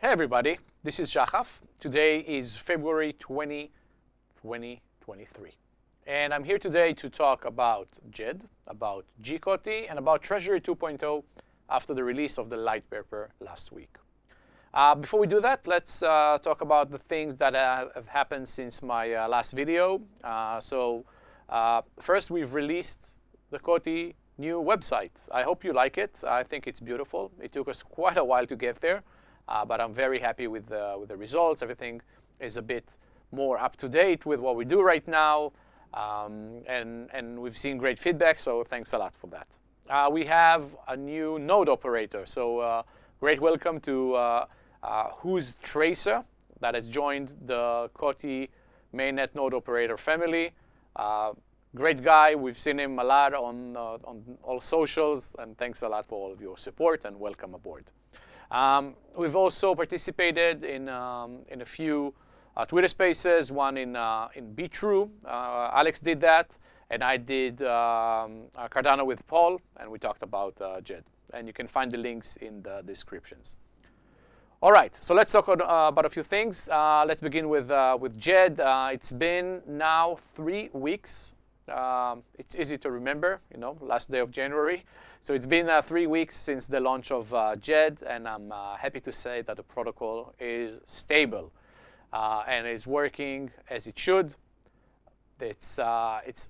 Hey everybody, this is Shahaf. Today is February 20, 2023. And I'm here today to talk about Djed, about gCOTI, and about Treasury 2.0 after the release of the light paper last week. Before we do that, let's talk about the things that have happened since my last video. First, we've released the COTI new website. I hope you like it. I think it's beautiful. It took us quite a while to get there. But I'm very happy with the results. Everything is a bit more up to date with what we do right now, and we've seen great feedback. So thanks a lot for that. We have a new node operator. So great welcome to Who's Tracer that has joined the COTI mainnet node operator family. Great guy. We've seen him a lot on all socials, and thanks a lot for all of your support and welcome aboard. We've also participated in a few Twitter spaces, one in Be-True. Alex did that, and I did Cardano with Paul, and we talked about Djed. And you can find the links in the descriptions. All right, so let's talk about a few things. Let's begin with Djed. It's been now 3 weeks. It's easy to remember, last day of January. So it's been 3 weeks since the launch of Djed, and I'm happy to say that the protocol is stable and is working as it should. It's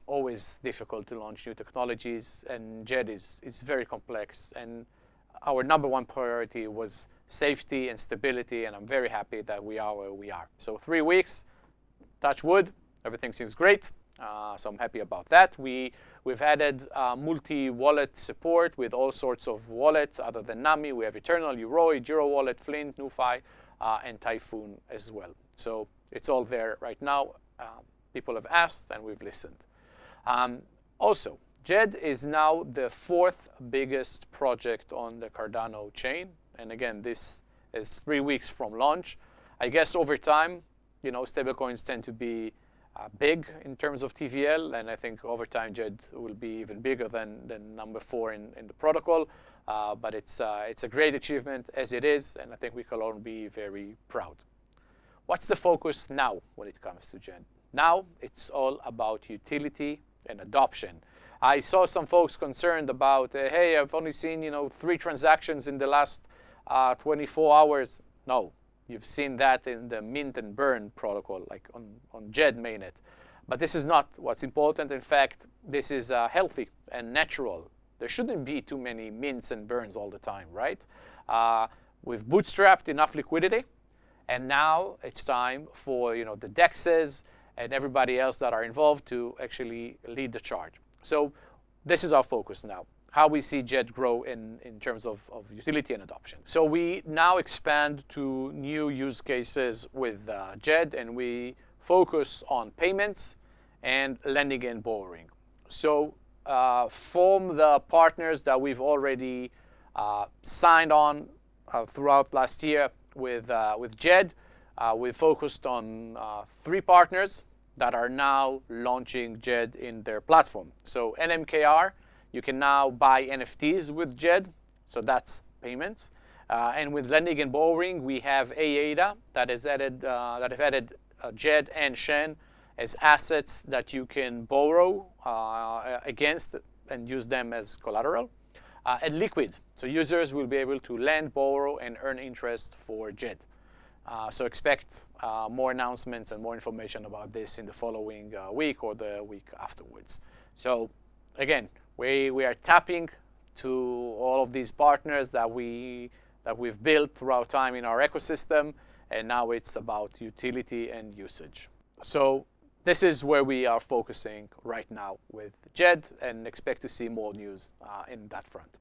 always difficult to launch new technologies, and Djed is very complex. And our number one priority was safety and stability, and I'm very happy that we are where we are. So 3 weeks, touch wood, everything seems great. So I'm happy about that. We've added multi-wallet support with all sorts of wallets other than Nami. We have Eternal, Uroi, Giro Wallet, Flint, NuFi, and Typhoon as well. So it's all there right now. People have asked, and we've listened. Also, Djed is now the 4th biggest project on the Cardano chain. And again, this is 3 weeks from launch. I guess over time, stablecoins tend to be big in terms of TVL, and I think over time Djed will be even bigger than number 4 in the protocol. But it's a great achievement as it is, and I think we can all be very proud. What's the focus now when it comes to Djed? Now it's all about utility and adoption. I saw some folks concerned about, hey, I've only seen 3 transactions in the last 24 hours. No. You've seen that in the mint and burn protocol, like on Djed mainnet. But this is not what's important. In fact, this is healthy and natural. There shouldn't be too many mints and burns all the time, right? We've bootstrapped enough liquidity, and now it's time for the DEXs and everybody else that are involved to actually lead the charge. So this is our focus now. How we see Djed grow in terms of utility and adoption. So we now expand to new use cases with Djed, and we focus on payments and lending and borrowing. So from the partners that we've already signed on throughout last year with Djed, we focused on 3 partners that are now launching Djed in their platform. So NMKR, you can now buy NFTs with Djed, so that's payments. And with lending and borrowing, we have AADA that have added Djed and Shen as assets that you can borrow against and use them as collateral. And Liquid, so users will be able to lend, borrow, and earn interest for Djed. So expect more announcements and more information about this in the following week or the week afterwards. So again, we are tapping to all of these partners that we've built throughout time in our ecosystem, and now it's about utility and usage. So this is where we are focusing right now with Djed, and expect to see more news in that front.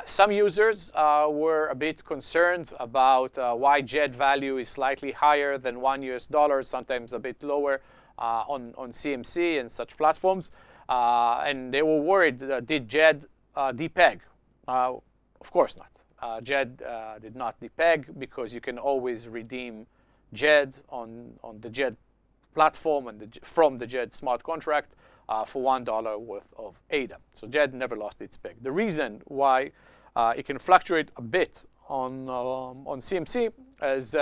Some users were a bit concerned about why Djed value is slightly higher than $1, sometimes a bit lower on CMC and such platforms. And they were worried, did Djed depeg? Of course not. Djed did not depeg, because you can always redeem Djed on the Djed platform and from the Djed smart contract for $1 worth of ADA. So Djed never lost its peg. The reason why it can fluctuate a bit on CMC is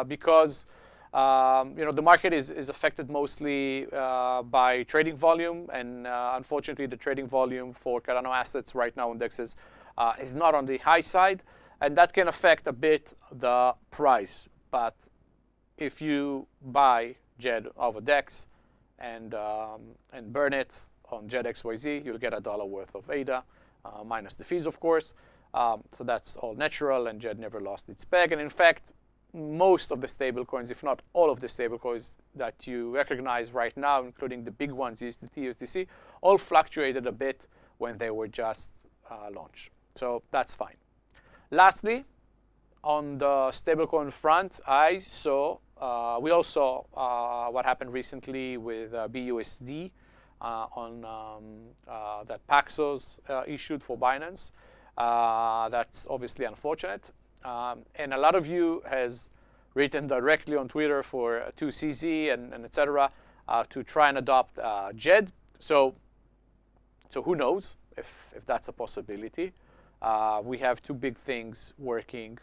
because the market is affected mostly by trading volume, and unfortunately the trading volume for Cardano assets right now indexes is not on the high side, and that can affect a bit the price. But if you buy Djed over DEX and burn it on Djed XYZ, you'll get $1 worth of ADA, minus the fees, of course. So that's all natural, and Djed never lost its peg. And in fact, most of the stablecoins, if not all of the stablecoins that you recognize right now, including the big ones, USDT, USDC, all fluctuated a bit when they were just launched. So that's fine. Lastly, on the stablecoin front, we all saw what happened recently with BUSD on that Paxos issued for Binance. That's obviously unfortunate. And a lot of you has written directly on Twitter for 2CZ and etc. To try and adopt Djed. So who knows if that's a possibility. We have two big things working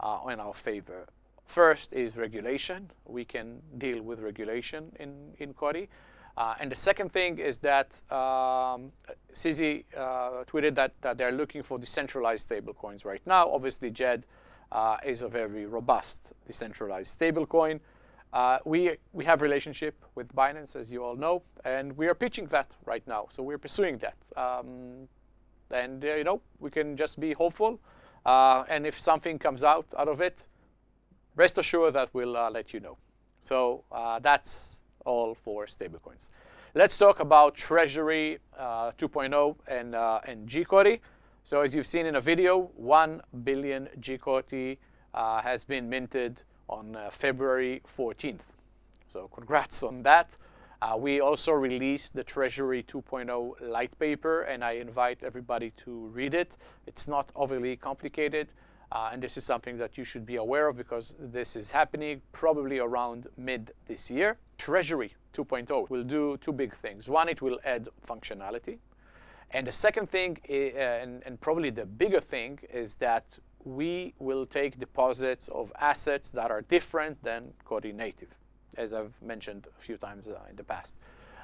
in our favor. First is regulation. We can deal with regulation in COTI. And the second thing is that CZ tweeted that they're looking for decentralized stablecoins right now. Obviously, Djed is a very robust decentralized stablecoin. We have relationship with Binance, as you all know, and we are pitching that right now. So we're pursuing that. And we can just be hopeful. And if something comes out of it, rest assured that we'll let you know. So that's all for stablecoins. Let's talk about Treasury 2.0 and gCOTI. So as you've seen in a video, 1 billion gCOTI has been minted on February 14th. So congrats on that. We also released the Treasury 2.0 light paper, and I invite everybody to read it. It's not overly complicated. And this is something that you should be aware of because this is happening probably around mid this year. Treasury 2.0 will do two big things. One, it will add functionality. And the second thing, and probably the bigger thing, is that we will take deposits of assets that are different than COTI native, as I've mentioned a few times in the past.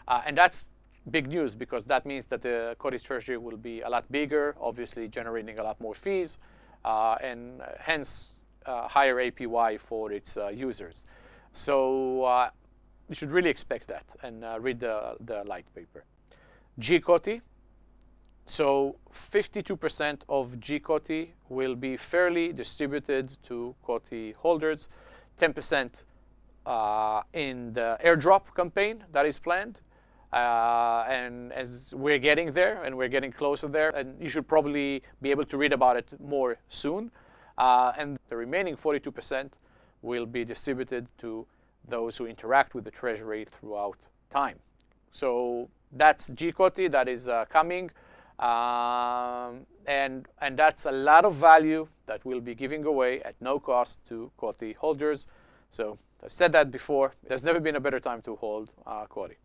And that's big news because that means that the COTI Treasury will be a lot bigger, obviously generating a lot more fees, and hence higher APY for its users. So you should really expect that and read the light paper. gCOTI. So 52% of gCOTI will be fairly distributed to COTI holders, 10% in the airdrop campaign that is planned. And as we're getting there and we're getting closer there, and you should probably be able to read about it more soon. And the remaining 42% will be distributed to those who interact with the Treasury throughout time. So that's gCOTI that is coming. And that's a lot of value that we'll be giving away at no cost to COTI holders. So I've said that before. There's never been a better time to hold COTI.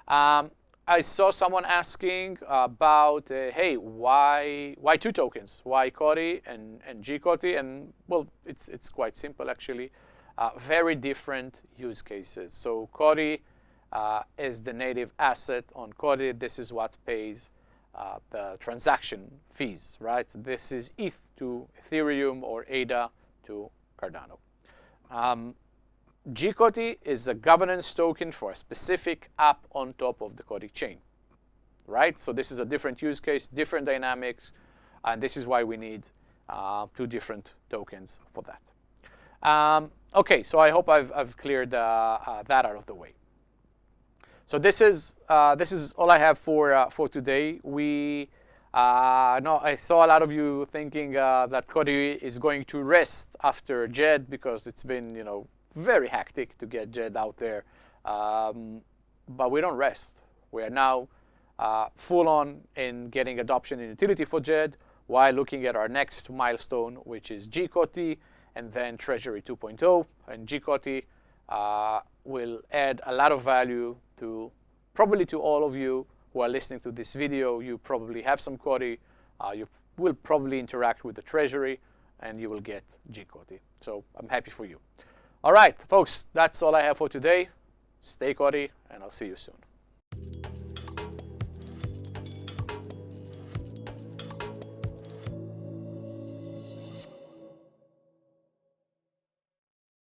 I saw someone asking about, hey, why two tokens? Why COTI and gCOTI? And well, it's quite simple actually. Very different use cases. So COTI is the native asset on COTI. This is what pays the transaction fees, right? This is ETH to Ethereum or ADA to Cardano. gCOTI is a governance token for a specific app on top of the COTI chain, right? So this is a different use case, different dynamics, and this is why we need two different tokens for that. Okay, so I hope I've cleared that out of the way. So this is all I have for today. I saw a lot of you thinking that COTI is going to rest after Djed because it's been very hectic to get Djed out there, but we don't rest. We are now full on in getting adoption and utility for Djed while looking at our next milestone, which is gCOTI and then Treasury 2.0. And gCOTI will add a lot of value to probably to all of you who are listening to this video. You probably have some COTI. You will probably interact with the Treasury. and you will get gCOTI. So I'm happy for you. All right, folks, that's all I have for today. Stay COTI, and I'll see you soon.